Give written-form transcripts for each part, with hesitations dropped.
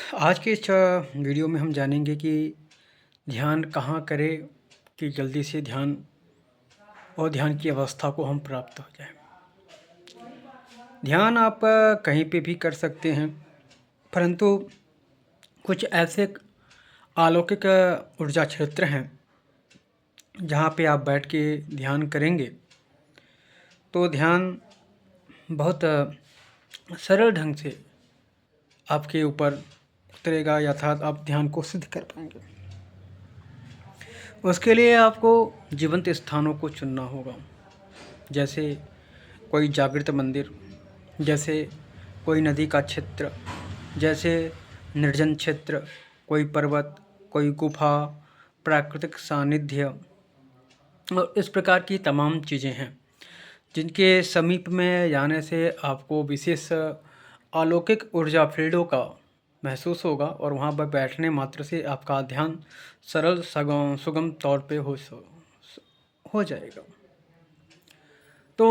आज के इस वीडियो में हम जानेंगे कि ध्यान कहाँ करें कि जल्दी से ध्यान और ध्यान की अवस्था को हम प्राप्त हो जाए। ध्यान आप कहीं पे भी कर सकते हैं, परंतु कुछ ऐसे अलौकिक ऊर्जा क्षेत्र हैं जहाँ पे आप बैठ के ध्यान करेंगे तो ध्यान बहुत सरल ढंग से आपके ऊपर उतरेगा, अर्थात आप ध्यान को सिद्ध कर पाएंगे। उसके लिए आपको जीवंत स्थानों को चुनना होगा, जैसे कोई जागृत मंदिर, जैसे कोई नदी का क्षेत्र, जैसे निर्जन क्षेत्र, कोई पर्वत, कोई गुफा, प्राकृतिक सानिध्य और इस प्रकार की तमाम चीज़ें हैं जिनके समीप में जाने से आपको विशेष अलौकिक ऊर्जा फील्डों का महसूस होगा और वहाँ पर बैठने मात्र से आपका ध्यान सरल सुगम तौर पे हो जाएगा। तो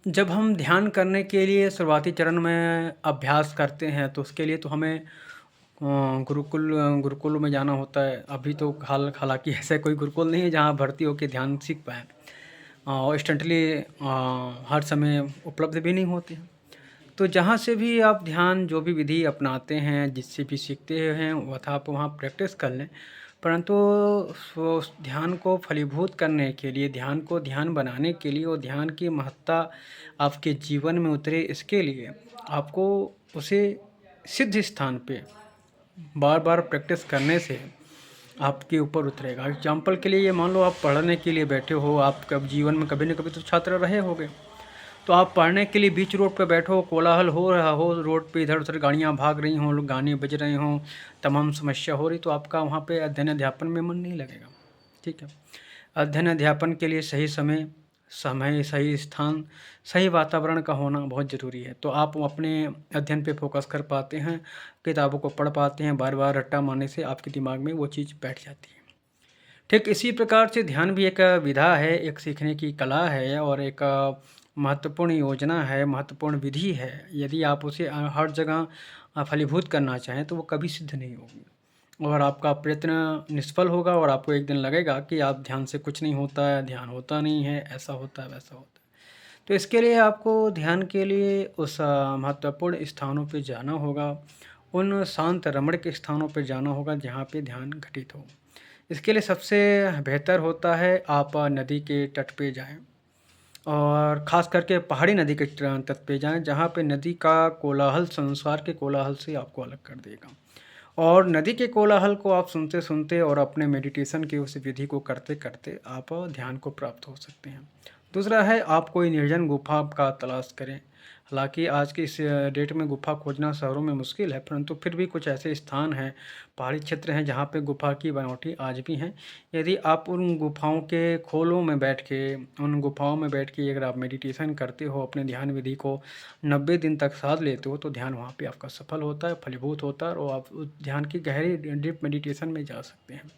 जब हम ध्यान करने के लिए शुरुआती चरण में अभ्यास करते हैं तो उसके लिए तो हमें गुरुकुल में जाना होता है। अभी तो हालांकि ऐसा कोई गुरुकुल नहीं है जहाँ भर्ती होकर ध्यान सीख पाएँ, और इंस्टेंटली हर समय उपलब्ध भी नहीं होती है। तो जहाँ से भी आप ध्यान जो भी विधि अपनाते हैं, जिससे भी सीखते हैं, वह आप वहाँ प्रैक्टिस कर लें, परंतु उस ध्यान को फलीभूत करने के लिए, ध्यान को ध्यान बनाने के लिए और ध्यान की महत्ता आपके जीवन में उतरे, इसके लिए आपको उसे सिद्ध स्थान पे बार बार प्रैक्टिस करने से आपके ऊपर उतरेगा। एग्जाम्पल के लिए ये मान लो आप पढ़ने के लिए बैठे हो, आप कब जीवन में कभी न कभी तो छात्र रहे होंगे, तो आप पढ़ने के लिए बीच रोड पे बैठो, कोलाहल हो रहा हो, रोड पे इधर उधर गाड़ियाँ भाग रही हों, लोग गाने बज रहे हों, तमाम समस्या हो रही, तो आपका वहाँ पे अध्ययन अध्यापन में मन नहीं लगेगा। ठीक है, अध्ययन अध्यापन के लिए सही समय, सही स्थान, सही वातावरण का होना बहुत ज़रूरी है। तो आप अपने अध्ययन पे फोकस कर पाते हैं, किताबों को पढ़ पाते हैं, बार बार रट्टा मारने से आपके दिमाग में वो चीज़ बैठ जाती है। ठीक इसी प्रकार से ध्यान भी एक विधा है, एक सीखने की कला है और एक महत्वपूर्ण योजना है, महत्वपूर्ण विधि है। यदि आप उसे हर जगह फलीभूत करना चाहें तो वो कभी सिद्ध नहीं होगी और आपका प्रयत्न निष्फल होगा और आपको एक दिन लगेगा कि आप ध्यान से कुछ नहीं होता है, ध्यान होता नहीं है, ऐसा होता है, वैसा होता है। तो इसके लिए आपको ध्यान के लिए उस महत्वपूर्ण स्थानों पे जाना होगा, उन शांत रमणीक स्थानों पे जाना होगा जहाँ पे ध्यान घटित हो। इसके लिए सबसे बेहतर होता है आप नदी के तट पे जाएं और ख़ास करके पहाड़ी नदी के तट पे जाएं, जहाँ पे नदी का कोलाहल संसार के कोलाहल से आपको अलग कर देगा। और नदी के कोलाहल को आप सुनते सुनते और अपने मेडिटेशन की उस विधि को करते करते आप ध्यान को प्राप्त हो सकते हैं। दूसरा है आप कोई निर्जन गुफा का तलाश करें। हालांकि आज की इस डेट में गुफा खोजना शहरों में मुश्किल है, परंतु फिर भी कुछ ऐसे स्थान हैं, पहाड़ी क्षेत्र हैं जहाँ पे गुफा की बनौटी आज भी हैं। यदि आप उन गुफाओं के खोलों में बैठ के, उन गुफाओं में बैठ के अगर आप मेडिटेशन करते हो, अपने ध्यान विधि को 90 दिन तक साध लेते हो, तो ध्यान वहाँ पे आपका सफल होता है, फलीभूत होता है और आप उस ध्यान की गहरी डीप मेडिटेशन में जा सकते हैं।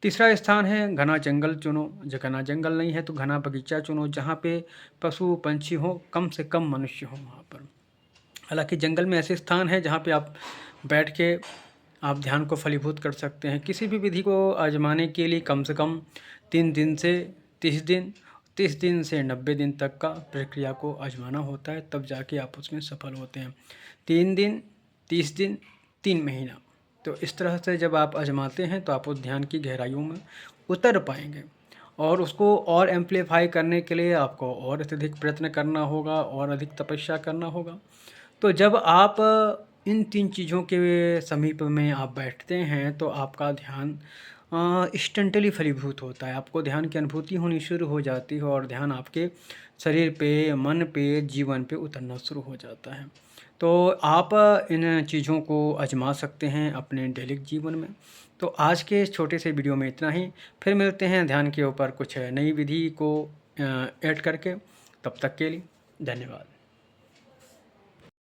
तीसरा स्थान है घना जंगल चुनो। जो घना जंगल नहीं है तो घना बगीचा चुनो, जहाँ पे पशु पंछी हो, कम से कम मनुष्य हो वहाँ पर। हालांकि जंगल में ऐसे स्थान हैं जहाँ पे आप बैठ के आप ध्यान को फलीभूत कर सकते हैं। किसी भी विधि को आजमाने के लिए कम से कम 3 दिन से 30 दिन, 30 दिन से 90 दिन तक का प्रक्रिया को आजमाना होता है, तब जाके आप उसमें सफल होते हैं। 3 दिन, 30 दिन, 3 महीना, तो इस तरह से जब आप आजमाते हैं तो आप उस ध्यान की गहराइयों में उतर पाएंगे और उसको और एम्पलीफाई करने के लिए आपको और अत्यधिक प्रयत्न करना होगा और अधिक तपस्या करना होगा। तो जब आप इन 3 चीज़ों के समीप में आप बैठते हैं तो आपका ध्यान इंस्टेंटली फलीभूत होता है। आपको ध्यान की अनुभूति होनी शुरू हो जाती है और ध्यान आपके शरीर पे, मन पे, जीवन पे उतरना शुरू हो जाता है। तो आप इन चीज़ों को आजमा सकते हैं अपने डेली जीवन में। तो आज के इस छोटे से वीडियो में इतना ही। फिर मिलते हैं ध्यान के ऊपर कुछ नई विधि को ऐड करके। तब तक के लिए धन्यवाद।